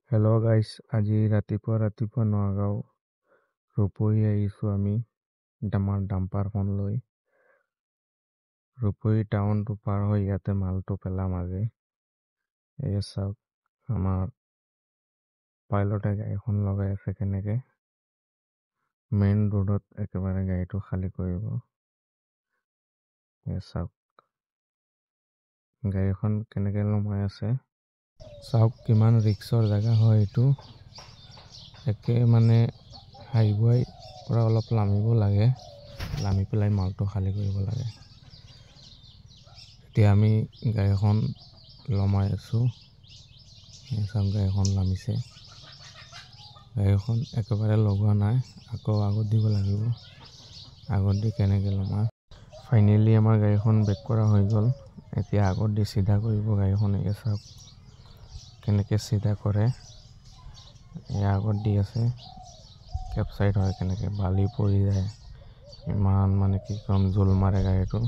Hello' গাইছ, আজি ৰাতিপুৱা নগাঁও ৰূপহী আহিছোঁ আমি আমাৰ ডাম্পাৰখন লৈ। ৰূপহী টাউনটো পাৰ হৈ ইয়াতে মালটো পেলাম আজি। এই চাওক, আমাৰ পাইলটে গাড়ীখন লগাই আছে কেনেকে। মেইন ৰোডত একেবাৰে গাড়ীটো খালী কৰিব। এই চাওক, গাড়ীখন কেনেকে নমাই আছে। চাওক কিমান ৰিক্সৰ জেগা হয় এইটো। একে মানে হাইৱাই পৰা অলপ নামিব লাগে, নামি পেলাই মালটো খালী কৰিব লাগে। এতিয়া আমি গাড়ীখন নমাই আছোঁ। চাওক গাড়ীখন নামিছে। গাড়ীখন একেবাৰে লগোৱা নাই, আকৌ আগত দিব লাগিব। আগত দি কেনেকে নমাই। ফাইনেলি আমাৰ গাড়ীখন বেক কৰা হৈ গ'ল। এতিয়া আগত দি চিধা কৰিব গাড়ীখন। এই চাওক কেনেকে চিধা কৰে। এয়া আগত দি আছে, কেপচাইড হয় কেনেকে, বালি পৰি যায়। ইমান মানে কি কম, জোল মাৰে গাড়ীটো।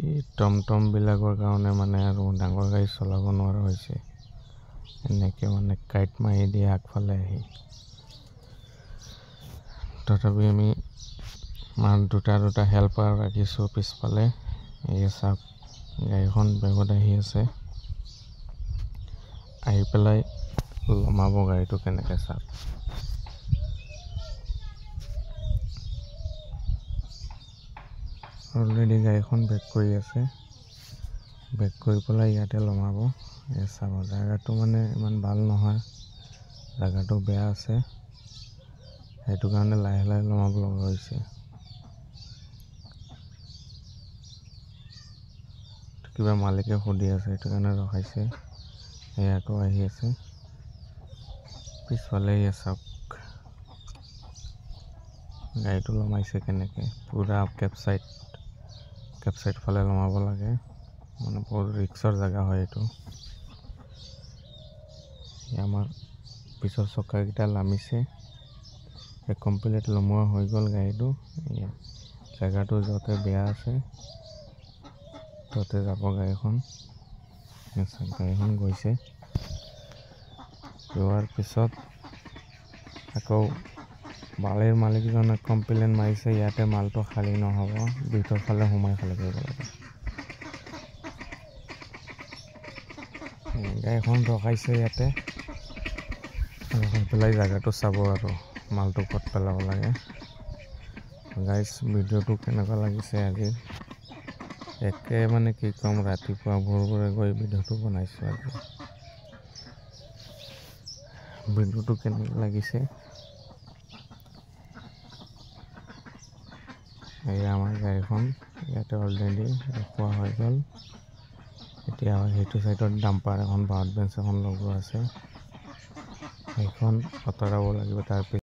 এই টমটম বিলাকৰ কাৰণে মানে আৰু ডাঙৰ গাড়ী চলাব নোৱাৰা হৈছে। এনেকে মানে কাইট মাৰি দিয়ে আগফালে আহি। তথাপি আমি দুটা হেল্পাৰ ৰাখিছোঁ পিছফালে। এই চাওক গাড়ীখন বেগত আহি আছে, আহি পেলাই নমাব গাড়ীটো কেনেকে চাওক। অলৰেডি গাড়ীখন বেক কৰি আছে, বেক কৰি পেলাই ইয়াতে নমাব। এই চাব, জেগাটো মানে ইমান ভাল নহয়, জেগাটো বেয়া আছে, সেইটো কাৰণে লাহে লাহে নমাব লগা হৈছে। কিবা মালিকে সুধি আছে, সেইটো কাৰণে ৰখাইছে। আকৌ আহি আছে পিছফালে। চাওক গাড়ীটো নমাইছে কেনেকে, পুৰা কেপচাইড ফালে নমাব লাগে। মানে বহুত ৰিক্সৰ জেগা হয় এইটো। আমাৰ পিছৰ চকাকেইটা নামিছে, কমপ্লিট নমোৱা হৈ গ'ল গাড়ীটো। জেগাটো য'তে বেয়া আছে ততে যাব গাড়ীখন। গাড়ীখন গৈছে, যোৱাৰ পিছত আকৌ বালিৰ মালিকজনে কমপ্লেইন মাৰিছে, ইয়াতে মালটো খালী নহ'ব, ভিতৰ ফালে সোমাই খালী কৰিব লাগে। গাড়ীখন ৰখাইছে ইয়াতে, ৰখাই পেলাই জেগাটো চাব আৰু মালটো ক'ত পেলাব লাগে। গাইজ, ভিডিঅ'টো কেনেকুৱা লাগিছে আজি। একে মানে কি ক'ম, ৰাতিপুৱা ভোৰে গৈ ভিডিঅ'টো বনাইছোঁ আজি। ভিডিঅ'টো কেনেকুৱা লাগিছে। এয়া আমাৰ গাড়ীখন ইয়াতে অলৰেডি ৰখোৱা হৈ গ'ল। এতিয়া সেইটো চাইডত ডাম্পাৰ এখন, বাঁহত বেঞ্চ এখন লগোৱা আছে, সেইখন আঁতৰাব লাগিব। তাৰপিছত